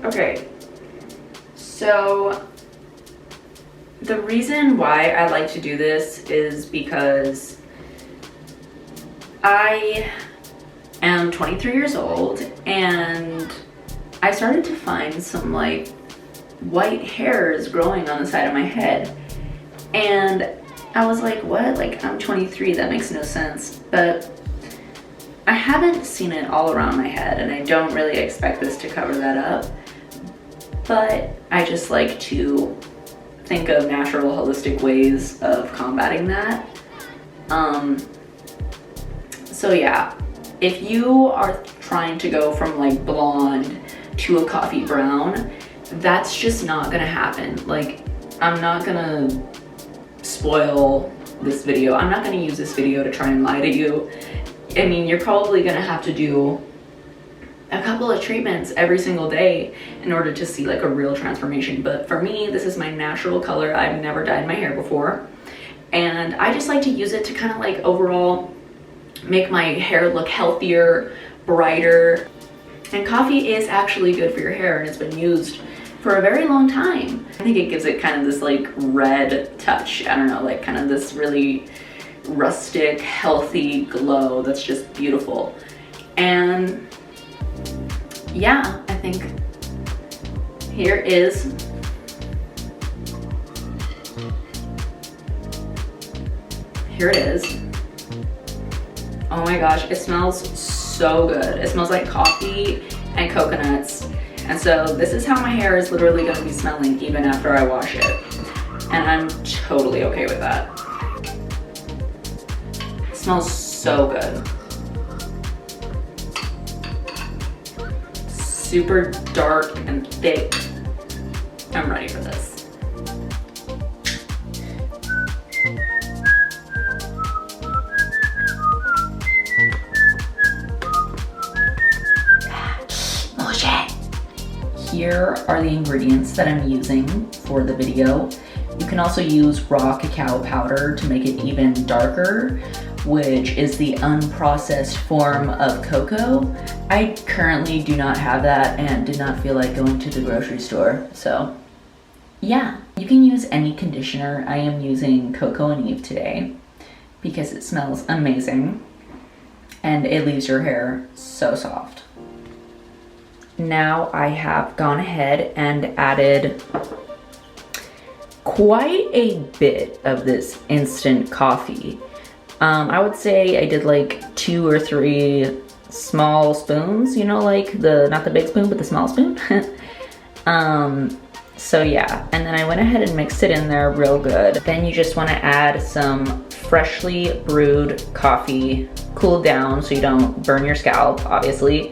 Okay, so the reason why I like to do this is because I am 23 years old and I started to find some like white hairs growing on the side of my head. And I was like, what? Like, I'm 23, that makes no sense. But I haven't seen it all around my head and I don't really expect this to cover that up. But I just like to think of natural, holistic ways of combating that. So yeah, if you are trying to go from like blonde to a coffee brown, that's just not gonna happen. Like, I'm not gonna spoil this video. I'm not gonna use this video to try and lie to you. I mean, you're probably gonna have to do a couple of treatments every single day in order to see like a real transformation. But for me, this is my natural color. I've never dyed my hair before. And I just like to use it to kind of like overall make my hair look healthier, brighter. And coffee is actually good for your hair and it's been used for a very long time. I think it gives it kind of this like red touch. I don't know, like kind of this really rustic, healthy glow that's just beautiful. And yeah, I think here it is. Oh my gosh, it smells so good. It smells like coffee and coconuts. And so this is how my hair is literally gonna be smelling even after I wash it. And I'm totally okay with that. It smells so good. Super dark and thick. I'm ready for this. Here are the ingredients that I'm using for the video. You can also use raw cacao powder to make it even darker, which is the unprocessed form of cocoa. I currently do not have that and did not feel like going to the grocery store, so yeah. You can use any conditioner. I am using Cocoa and Eve today because it smells amazing and it leaves your hair so soft. Now I have gone ahead and added quite a bit of this instant coffee. I would say I did like 2 or 3 small spoons, you know, like not the big spoon, but the small spoon. So yeah, and then I went ahead and mixed it in there real good. Then you just want to add some freshly brewed coffee, cooled down so you don't burn your scalp, obviously.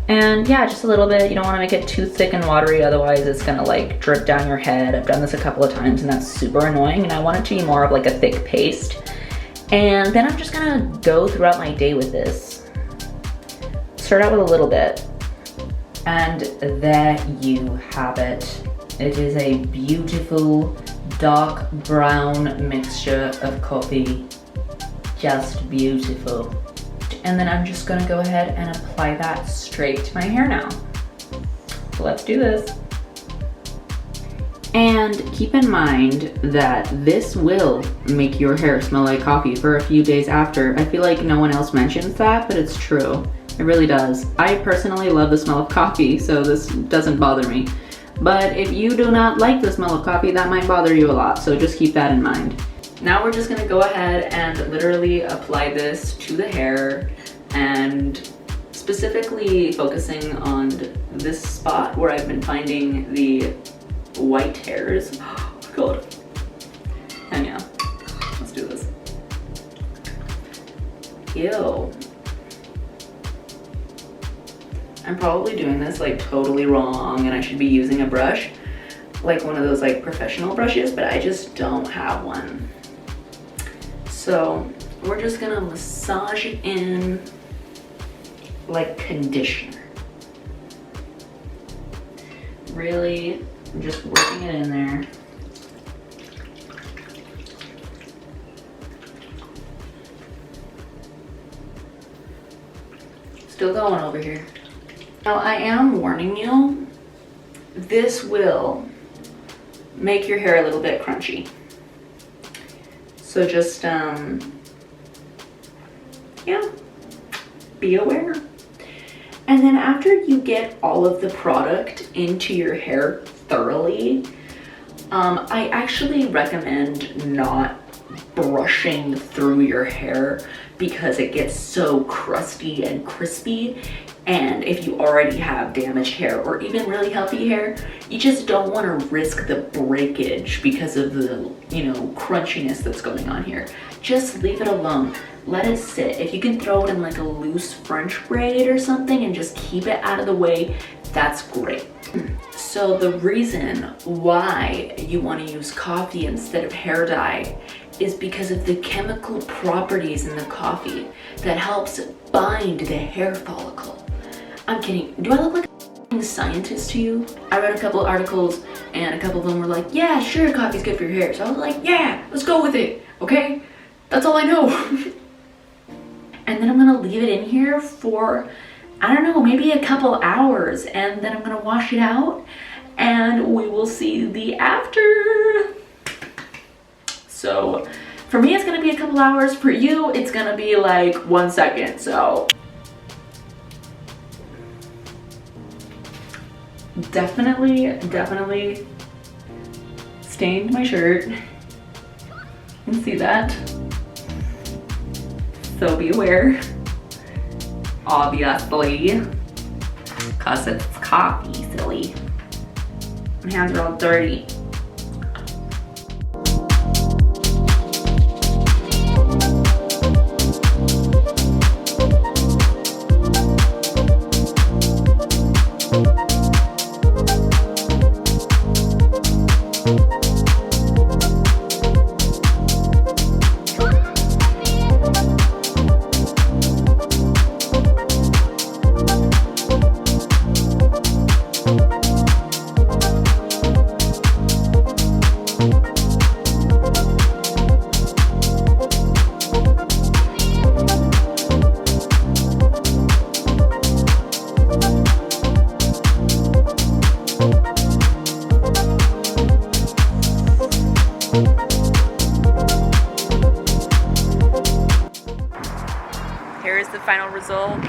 And yeah, just a little bit. You don't want to make it too thick and watery, otherwise it's gonna like drip down your head. I've done this a couple of times and that's super annoying, and I want it to be more of like a thick paste. And then I'm just gonna go throughout my day with this. Start out with a little bit. And there you have it. It is a beautiful dark brown mixture of coffee. Just beautiful. And then I'm just gonna go ahead and apply that straight to my hair now. So let's do this. And keep in mind that this will make your hair smell like coffee for a few days after. I feel like no one else mentions that, but it's true. It really does. I personally love the smell of coffee, so this doesn't bother me. But if you do not like the smell of coffee, that might bother you a lot, so just keep that in mind. Now we're just gonna go ahead and literally apply this to the hair, and specifically focusing on this spot where I've been finding the white hairs. Oh my god. And yeah, let's do this. Ew. I'm probably doing this like totally wrong and I should be using a brush, like one of those like professional brushes, but I just don't have one. So we're just gonna massage it in like conditioner. Really, I'm just working it in there. Still going over here. Now I am warning you this will make your hair a little bit crunchy. So just, yeah, be aware. And then after you get all of the product into your hair thoroughly, I actually recommend not brushing through your hair because it gets so crusty and crispy. And if you already have damaged hair or even really healthy hair, you just don't want to risk the breakage because of the, you know, crunchiness that's going on here. Just leave it alone. Let it sit. If you can throw it in like a loose French braid or something and just keep it out of the way, that's great. So the reason why you want to use coffee instead of hair dye is because of the chemical properties in the coffee that helps bind the hair follicle. I'm kidding. Do I look like a scientist to you? I read a couple articles and a couple of them were like, yeah, sure, coffee's good for your hair. So I was like, yeah, let's go with it, okay? That's all I know. And then I'm gonna leave it in here for, I don't know, maybe a couple hours, and then I'm gonna wash it out and we will see the after. So for me, it's gonna be a couple hours. For you, it's gonna be like 1 second, so. Definitely stained my shirt. You can see that. So be aware, obviously, cause it's coffee, silly. My hands are all dirty. Here is the final result.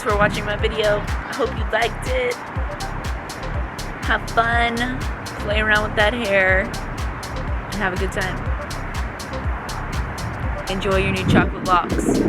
For watching my video. I hope you liked it. Have fun, play around with that hair, and have a good time. Enjoy your new chocolate locks.